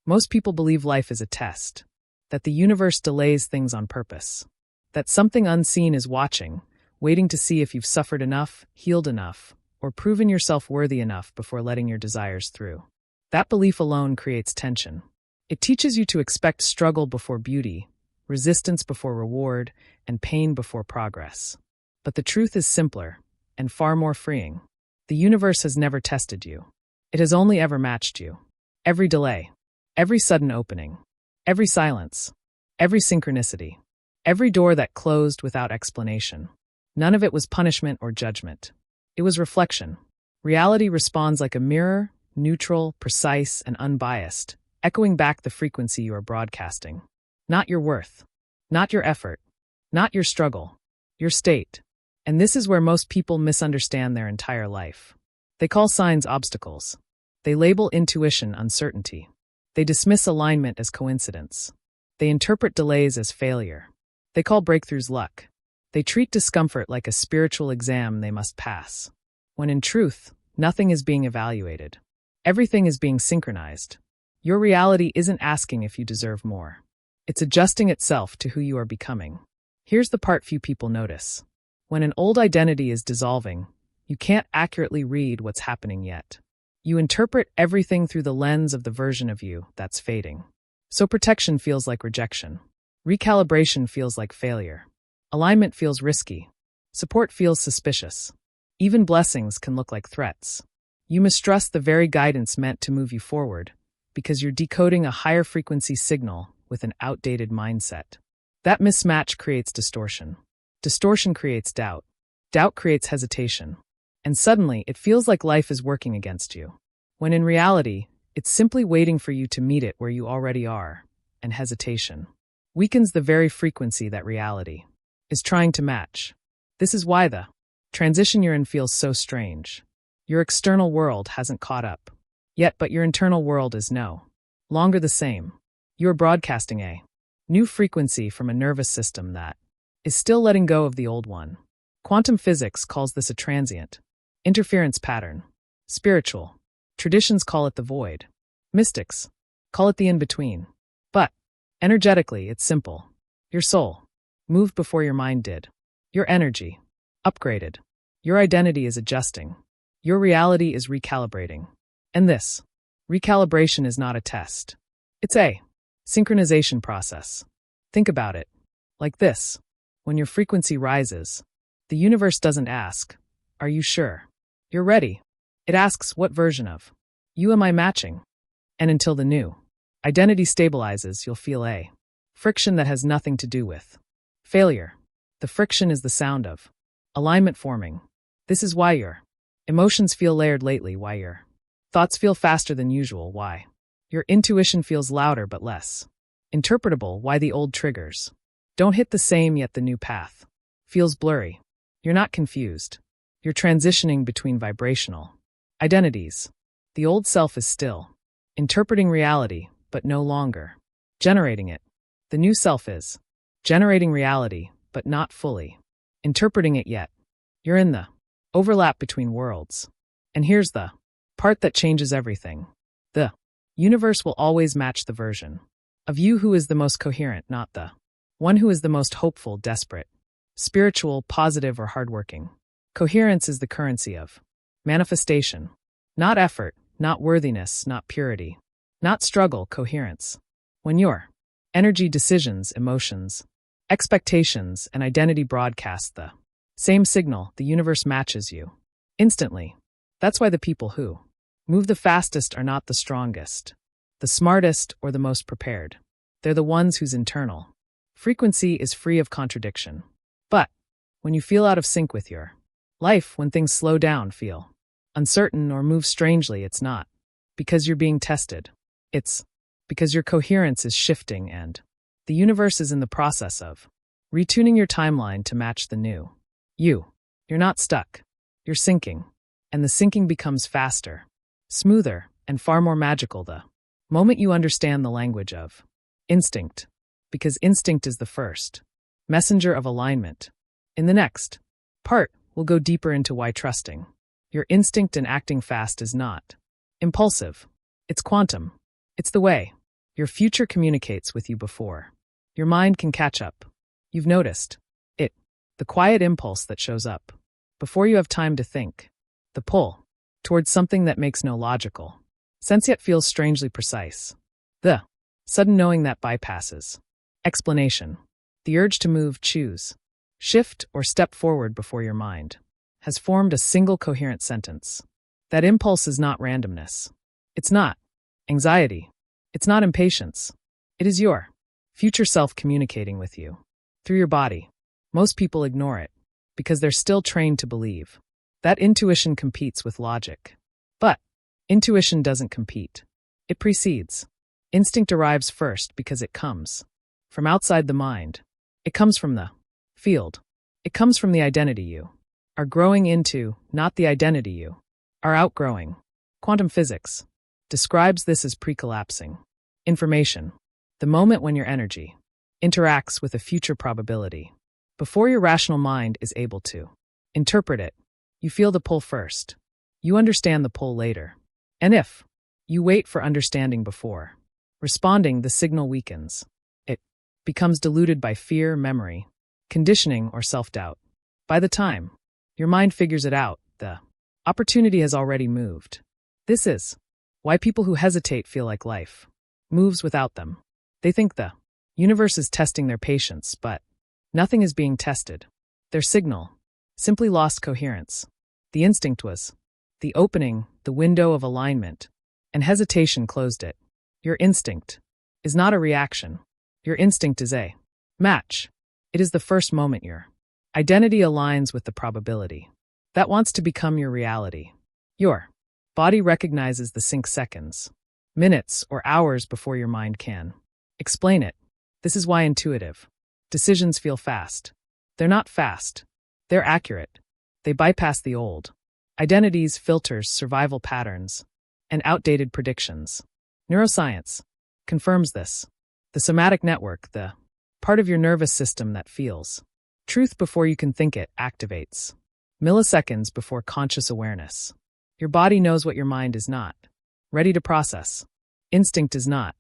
Most people believe life is a test, that the universe delays things on purpose, that something unseen is watching, waiting to see if you've suffered enough, healed enough, or proven yourself worthy enough before letting your desires through. That belief alone creates tension. It teaches you to expect struggle before beauty, resistance before reward, and pain before progress. But the truth is simpler and far more freeing. The universe has never tested you. It has only ever matched you. Every delay, every sudden opening, every silence, every synchronicity, every door that closed without explanation. None of it was punishment or judgment. It was reflection. Reality responds like a mirror, neutral, precise, and unbiased, echoing back the frequency you are broadcasting. Not your worth, not your effort, not your struggle, your state. And this is where most people misunderstand their entire life. They call signs obstacles. They label intuition uncertainty. They dismiss alignment as coincidence. They interpret delays as failure. They call breakthroughs luck. They treat discomfort like a spiritual exam they must pass. When in truth, nothing is being evaluated. Everything is being synchronized. Your reality isn't asking if you deserve more. It's adjusting itself to who you are becoming. Here's the part few people notice. When an old identity is dissolving, you can't accurately read what's happening yet. You interpret everything through the lens of the version of you that's fading. So protection feels like rejection. Recalibration feels like failure. Alignment feels risky. Support feels suspicious. Even blessings can look like threats. You mistrust the very guidance meant to move you forward because you're decoding a higher frequency signal with an outdated mindset. That mismatch creates distortion. Distortion creates doubt. Doubt creates hesitation. And suddenly, it feels like life is working against you. When in reality, it's simply waiting for you to meet it where you already are, and hesitation weakens the very frequency that reality is trying to match. This is why the transition you're in feels so strange. Your external world hasn't caught up yet, but your internal world is no longer the same. You are broadcasting a new frequency from a nervous system that is still letting go of the old one. Quantum physics calls this a transient interference pattern. Spiritual traditions call it the void. Mystics call it the in-between. But energetically, it's simple. Your soul moved before your mind did. Your energy upgraded. Your identity is adjusting. Your reality is recalibrating. And this recalibration is not a test. It's a synchronization process. Think about it like this. When your frequency rises, the universe doesn't ask, "Are you sure you're ready?" It asks, "What version of you am I matching?" And until the new identity stabilizes, you'll feel a friction that has nothing to do with failure. The friction is the sound of alignment forming. This is why your emotions feel layered lately, why your thoughts feel faster than usual, why your intuition feels louder but less interpretable, why the old triggers don't hit the same yet the new path feels blurry. You're not confused. You're transitioning between vibrational identities. The old self is still interpreting reality, but no longer generating it. The new self is generating reality, but not fully interpreting it yet. You're in the overlap between worlds. And here's the part that changes everything. The universe will always match the version of you who is the most coherent, not the one who is the most hopeful, desperate, spiritual, positive, or hardworking. Coherence is the currency of manifestation. Not effort, not worthiness, not purity, not struggle, coherence. When your energy, decisions, emotions, expectations, and identity broadcast the same signal, the universe matches you instantly. That's why the people who move the fastest are not the strongest, the smartest, or the most prepared. They're the ones whose internal frequency is free of contradiction. But when you feel out of sync with your life, when things slow down, feel uncertain, or move strangely, it's not because you're being tested. It's because your coherence is shifting and the universe is in the process of retuning your timeline to match the new you. You're not stuck. You're syncing. And the syncing becomes faster, smoother, and far more magical the moment you understand the language of instinct. Because instinct is the first messenger of alignment. In the next part, we'll go deeper into why trusting your instinct and acting fast is not impulsive. It's quantum. It's the way Your future communicates with you before your mind can catch up. You've noticed it, the quiet impulse that shows up before you have time to think, the pull towards something that makes no logical sense yet feels strangely precise, the sudden knowing that bypasses explanation, the urge to move, choose, shift, or step forward before your mind has formed a single coherent sentence. That impulse is not randomness. It's not anxiety. It's not impatience. It is your future self communicating with you through your body. Most people ignore it because they're still trained to believe that intuition competes with logic. But intuition doesn't compete. It precedes. Instinct arrives first because it comes from outside the mind. It comes from the field. It comes from the identity you are growing into, not the identity you are outgrowing. Quantum physics describes this as pre-collapsing information, the moment when your energy interacts with a future probability. Before your rational mind is able to interpret it, you feel the pull first. You understand the pull later. And if you wait for understanding before responding, the signal weakens. It becomes diluted by fear, memory, conditioning, or self-doubt. By the time your mind figures it out, the opportunity has already moved. This is why people who hesitate feel like life moves without them. They think the universe is testing their patience, but nothing is being tested. Their signal simply lost coherence. The instinct was the opening, the window of alignment, and hesitation closed it. Your instinct is not a reaction. Your instinct is a match. It is the first moment your identity aligns with the probability that wants to become your reality. Your body recognizes the sync seconds, minutes, or hours before your mind can explain it. This is why intuitive decisions feel fast. They're not fast. They're accurate. They bypass the old identities, filters, survival patterns, and outdated predictions. Neuroscience confirms this. The somatic network, the part of your nervous system that feels truth before you can think it, activates milliseconds before conscious awareness. Your body knows what your mind is not ready to process. Instinct is not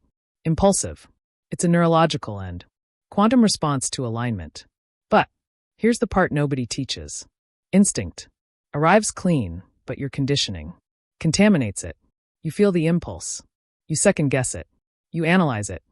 impulsive. It's a neurological and quantum response to alignment. But here's the part nobody teaches. Instinct arrives clean, but your conditioning contaminates it. You feel the impulse. You second-guess it. You analyze it.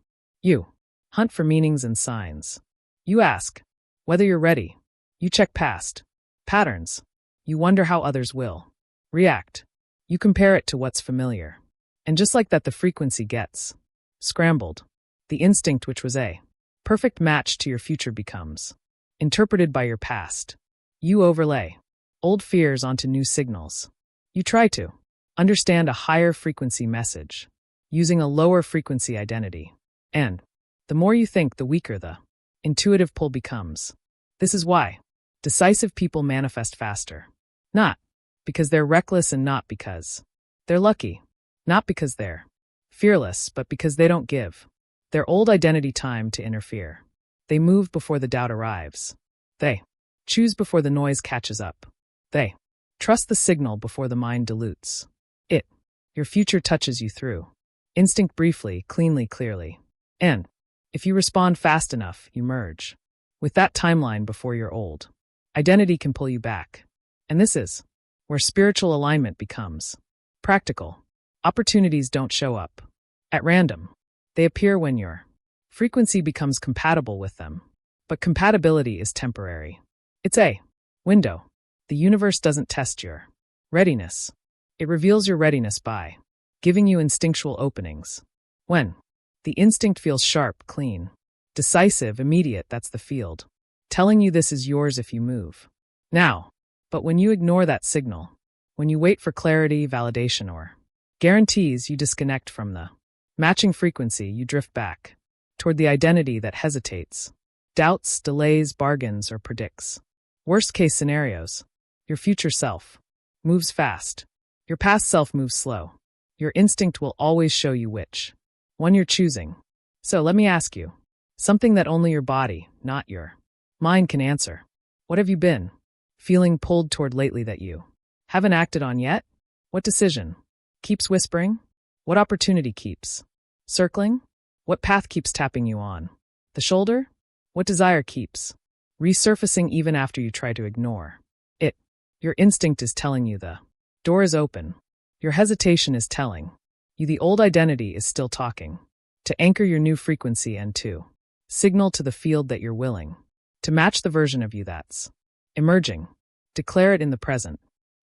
You hunt for meanings and signs. You ask whether you're ready. You check past patterns. You wonder how others will react. You compare it to what's familiar. And just like that, the frequency gets scrambled. The instinct, which was a perfect match to your future, becomes interpreted by your past. You overlay old fears onto new signals. You try to understand a higher frequency message using a lower frequency identity. And the more you think, the weaker the intuitive pull becomes. This is why decisive people manifest faster. Not because they're reckless and not because they're lucky. Not because they're fearless, but because they don't give their old identity time to interfere. They move before the doubt arrives. They choose before the noise catches up. They trust the signal before the mind dilutes it. Your future touches you through instinct, briefly, cleanly, clearly. And if you respond fast enough, you merge with that timeline before your old identity can pull you back. And this is where spiritual alignment becomes practical. Opportunities don't show up at random. They appear when your frequency becomes compatible with them. But compatibility is temporary. It's a window. The universe doesn't test your readiness. It reveals your readiness by giving you instinctual openings. When the instinct feels sharp, clean, decisive, immediate, that's the field telling you this is yours if you move now. But when you ignore that signal, when you wait for clarity, validation, or guarantees, you disconnect from the matching frequency. You drift back toward the identity that hesitates, doubts, delays, bargains, or predicts worst-case scenarios. Your future self moves fast. Your past self moves slow. Your instinct will always show you which one you're choosing. So let me ask you something that only your body, not your mind, can answer. What have you been feeling pulled toward lately that you haven't acted on yet? What decision keeps whispering? What opportunity keeps circling? What path keeps tapping you on? The shoulder? What desire keeps resurfacing even after you try to ignore it? Your instinct is telling you the door is open. Your hesitation is telling you the old identity is still talking. To anchor your new frequency and to signal to the field that you're willing to match the version of you that's emerging. Declare it in the present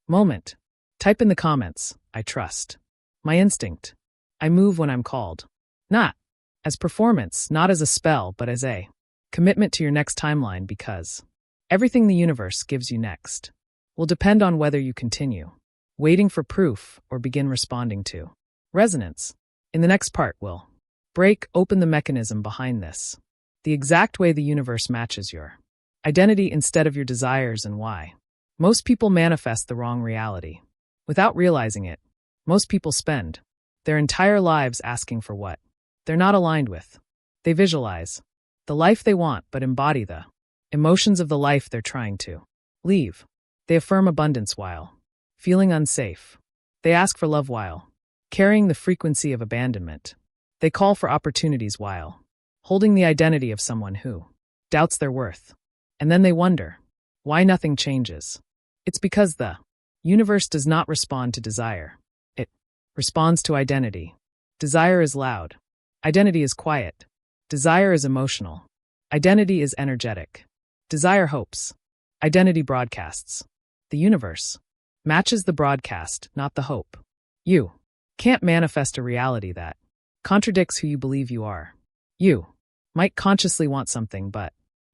moment. Type in the comments, I trust my instinct. I move when I'm called. Not as performance, not as a spell, but as a commitment to your next timeline, because everything the universe gives you next will depend on whether you continue waiting for proof or begin responding to resonance. In the next part, we'll break open the mechanism behind this, the exact way the universe matches your identity instead of your desires, and why most people manifest the wrong reality without realizing it. Most people spend their entire lives asking for what they're not aligned with. They visualize the life they want but embody the emotions of the life they're trying to leave. They affirm abundance while feeling unsafe. They ask for love while carrying the frequency of abandonment. They call for opportunities while holding the identity of someone who doubts their worth. And then they wonder why nothing changes. It's because the universe does not respond to desire. It responds to identity. Desire is loud. Identity is quiet. Desire is emotional. Identity is energetic. Desire hopes. Identity broadcasts. The universe matches the broadcast, not the hope. You can't manifest a reality that contradicts who you believe you are. You might consciously want something, but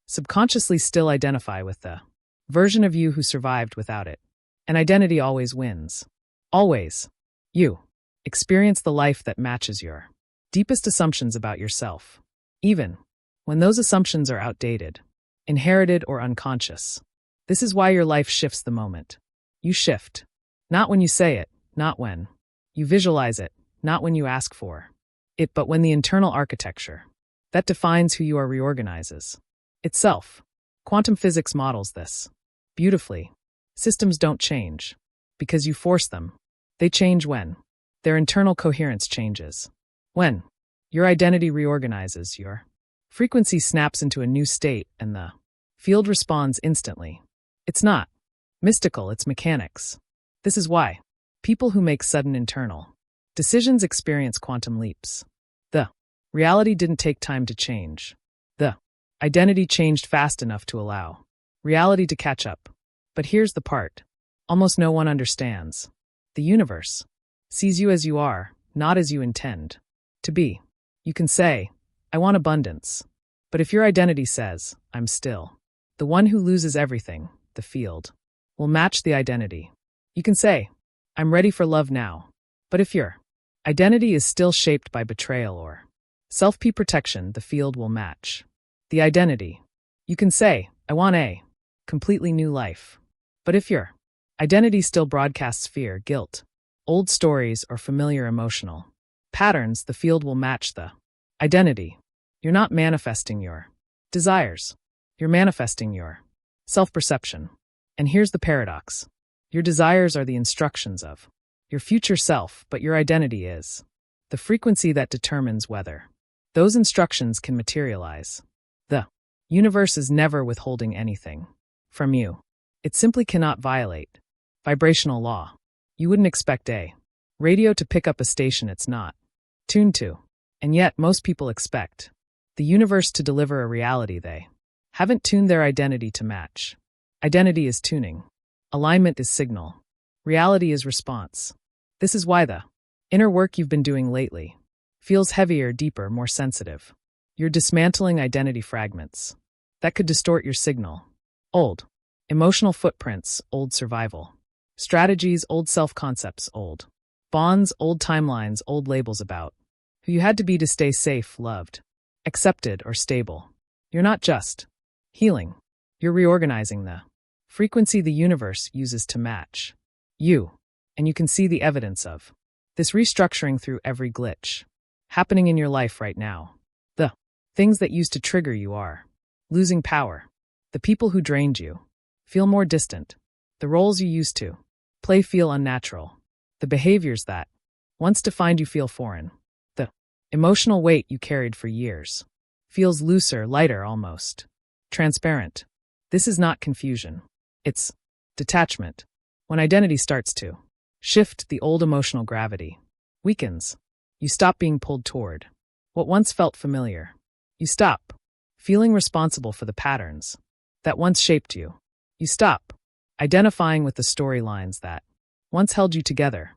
subconsciously still identify with the version of you who survived without it. And identity always wins. Always. You experience the life that matches your deepest assumptions about yourself, even when those assumptions are outdated, inherited, or unconscious. This is why your life shifts the moment you shift. Not when you say it, not when you visualize it, not when you ask for it, but when the internal architecture that defines who you are reorganizes itself. Quantum physics models this beautifully. Systems don't change because you force them. They change when their internal coherence changes. When your identity reorganizes, your frequency snaps into a new state and the field responds instantly. It's not mystical, it's mechanics. This is why people who make sudden internal decisions experience quantum leaps. The reality didn't take time to change. The identity changed fast enough to allow reality to catch up. But here's the part almost no one understands. The universe sees you as you are, not as you intend to be. You can say, I want abundance. But if your identity says, I'm still the one who loses everything, the field will match the identity. You can say, I'm ready for love now. But if your identity is still shaped by betrayal or self-protection, the field will match the identity. You can say, I want a completely new life. But if your identity still broadcasts fear, guilt, old stories, or familiar emotional patterns, the field will match the identity. You're not manifesting your desires. You're manifesting your self-perception. And here's the paradox. Your desires are the instructions of your future self, but your identity is the frequency that determines whether those instructions can materialize. The universe is never withholding anything from you. It simply cannot violate vibrational law. You wouldn't expect a radio to pick up a station it's not tuned to. And yet most people expect the universe to deliver a reality they haven't tuned their identity to match. Identity is tuning. Alignment is signal. Reality is response. This is why the inner work you've been doing lately feels heavier, deeper, more sensitive. You're dismantling identity fragments that could distort your signal. Old emotional footprints, old survival strategies, old self-concepts, old bonds, old timelines, old labels about who you had to be to stay safe, loved, accepted, or stable. You're not just healing. You're reorganizing the frequency the universe uses to match you. And you can see the evidence of this restructuring through every glitch happening in your life right now. The things that used to trigger you are losing power. The people who drained you feel more distant. The roles you used to play feel unnatural. The behaviors that once defined you feel foreign. The Emotional weight you carried for years. Feels looser, lighter almost. Transparent. This is not confusion. It's detachment. When identity starts to shift, the old emotional gravity weakens. You stop being pulled toward what once felt familiar. You stop feeling responsible for the patterns that once shaped you. You stop identifying with the storylines that once held you together.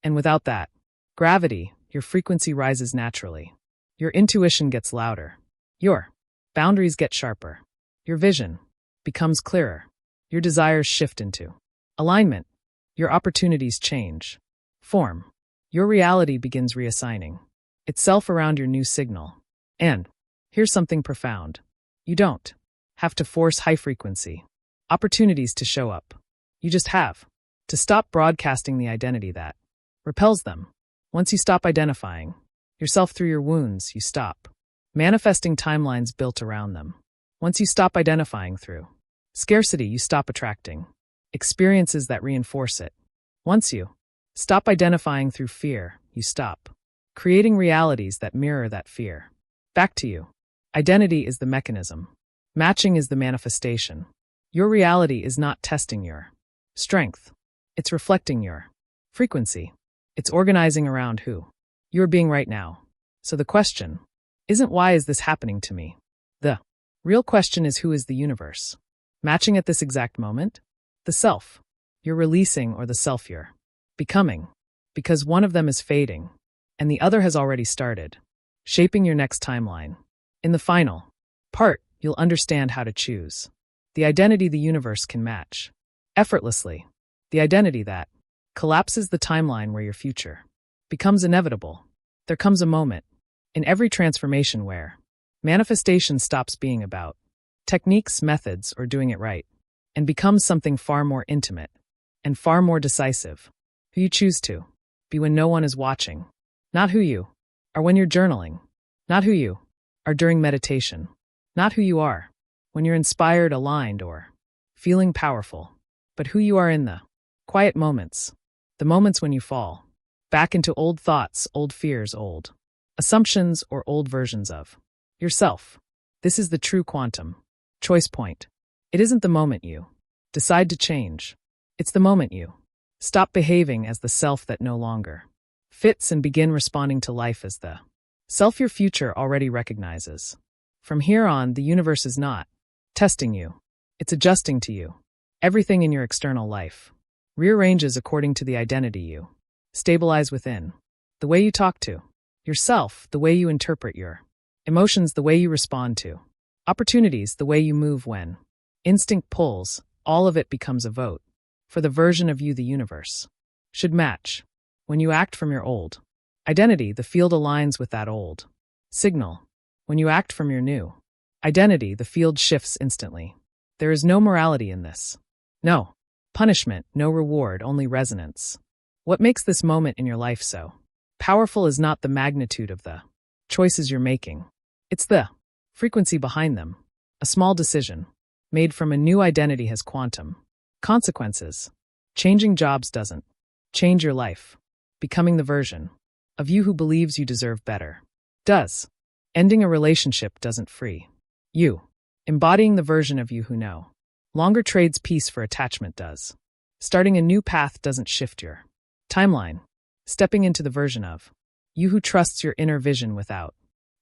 And without that gravity, your frequency rises naturally. Your intuition gets louder. Your boundaries get sharper. Your vision becomes clearer. Your desires shift into alignment. Your opportunities change form. Your reality begins reassigning itself around your new signal. And here's something profound. You don't have to force high frequency opportunities to show up. You just have to stop broadcasting the identity that repels them. Once you stop identifying yourself through your wounds, you stop manifesting timelines built around them. Once you stop identifying through scarcity, you stop attracting experiences that reinforce it. Once you stop identifying through fear, you stop creating realities that mirror that fear. Back to you. Identity is the mechanism. Matching is the manifestation. Your reality is not testing your strength. It's reflecting your frequency. It's organizing around who you're being right now. So the question isn't why is this happening to me? The real question is who is the universe matching at this exact moment? The self you're releasing or the self you're becoming? Because one of them is fading and the other has already started shaping your next timeline. In the final part, you'll understand how to choose the identity the universe can match effortlessly, the identity that collapses the timeline where your future becomes inevitable. There comes a moment in every transformation where manifestation stops being about techniques, methods, or doing it right, and becomes something far more intimate and far more decisive. Who you choose to be when no one is watching. Not who you are when you're journaling. Not who you are during meditation. Not who you are when you're inspired, aligned, or feeling powerful. But who you are in the quiet moments. The moments when you fall back into old thoughts, old fears, old assumptions, or old versions of yourself. This is the true quantum choice point. It isn't the moment you decide to change. It's the moment you stop behaving as the self that no longer fits and begin responding to life as the self your future already recognizes. From here on, the universe is not testing you. It's adjusting to you. Everything in your external life rearranges according to the identity you stabilize within. The way you talk to yourself, the way you interpret your emotions, the way you respond to opportunities, the way you move when instinct pulls, all of it becomes a vote for the version of you the universe should match. When you act from your old identity, the field aligns with that old signal. When you act from your new identity, the field shifts instantly. There is no morality in this. No punishment, no reward, only resonance. What makes this moment in your life so powerful is not the magnitude of the choices you're making. It's the frequency behind them. A small decision made from a new identity has quantum consequences. Changing jobs doesn't change your life. Becoming the version of you who believes you deserve better does. Ending a relationship doesn't free you. Embodying the version of you who no longer trades peace for attachment does. Starting a new path doesn't shift your timeline. Stepping into the version of you who trusts your inner vision without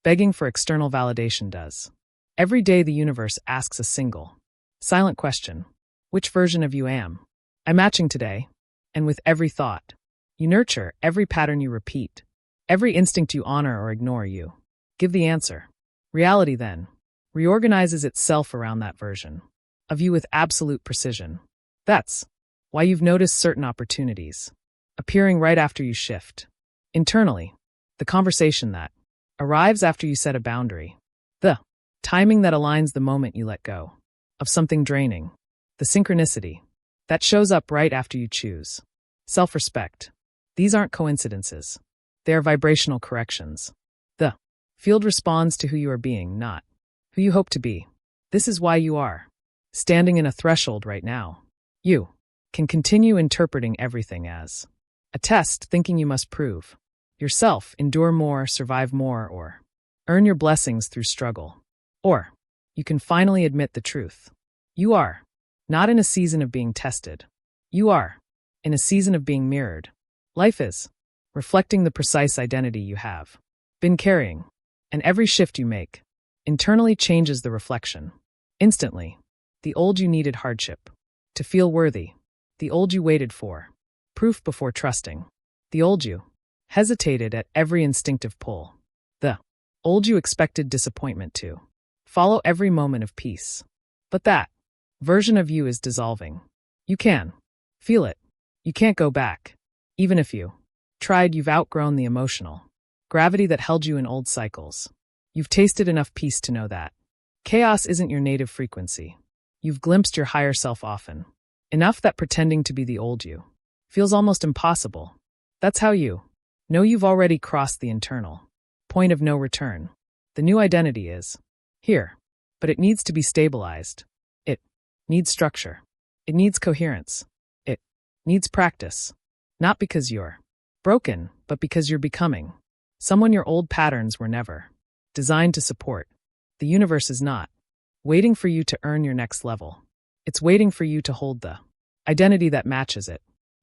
begging for external validation does. Every day the universe asks a single, silent question. Which version of you am I matching today? And with every thought you nurture, every pattern you repeat, every instinct you honor or ignore, you give the answer. Reality then reorganizes itself around that version of you with absolute precision. That's why you've noticed certain opportunities appearing right after you shift. Internally, the conversation that arrives after you set a boundary, the timing that aligns the moment you let go of something draining, the synchronicity that shows up right after you choose self-respect. These aren't coincidences. They are vibrational corrections. The field responds to who you are being, not who you hope to be. This is why you are standing in a threshold right now. You can continue interpreting everything as a test, thinking you must prove yourself, endure more, survive more, or earn your blessings through struggle. Or you can finally admit the truth. You are not in a season of being tested. You are in a season of being mirrored. Life is reflecting the precise identity you have been carrying, and every shift you make internally changes the reflection. Instantly, the old you needed hardship to feel worthy, the old you waited for proof before trusting, the old you hesitated at every instinctive pull, the old you expected disappointment to follow every moment of peace. But that version of you is dissolving. You can feel it. You can't go back. Even if you tried, you've outgrown the emotional gravity that held you in old cycles. You've tasted enough peace to know that chaos isn't your native frequency. You've glimpsed your higher self often, enough that pretending to be the old you feels almost impossible. That's how you know you've already crossed the internal point of no return. The new identity is here, but it needs to be stabilized. It needs structure. It needs coherence. It needs practice. Not because you're broken, but because you're becoming someone your old patterns were never designed to support. The universe is not waiting for you to earn your next level. It's waiting for you to hold the identity that matches it.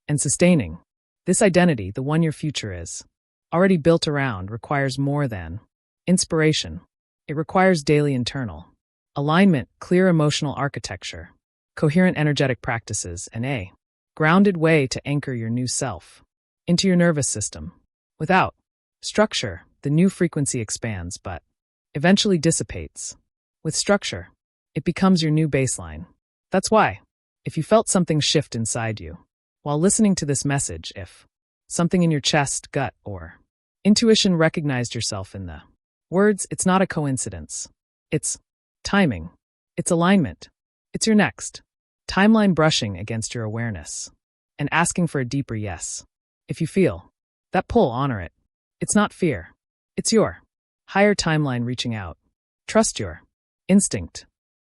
And sustaining this identity, the one your future is already built around, requires more than inspiration. It requires daily internal alignment, clear emotional architecture, coherent energetic practices, and a grounded way to anchor your new self into your nervous system. Without structure, the new frequency expands but eventually dissipates. With structure, it becomes your new baseline. That's why, if you felt something shift inside you while listening to this message, if something in your chest, gut, or intuition recognized yourself in the words, it's not a coincidence. It's timing. It's alignment. It's your next timeline brushing against your awareness and asking for a deeper yes. If you feel that pull, honor it. It's not fear. It's your higher timeline reaching out. Trust your instinct.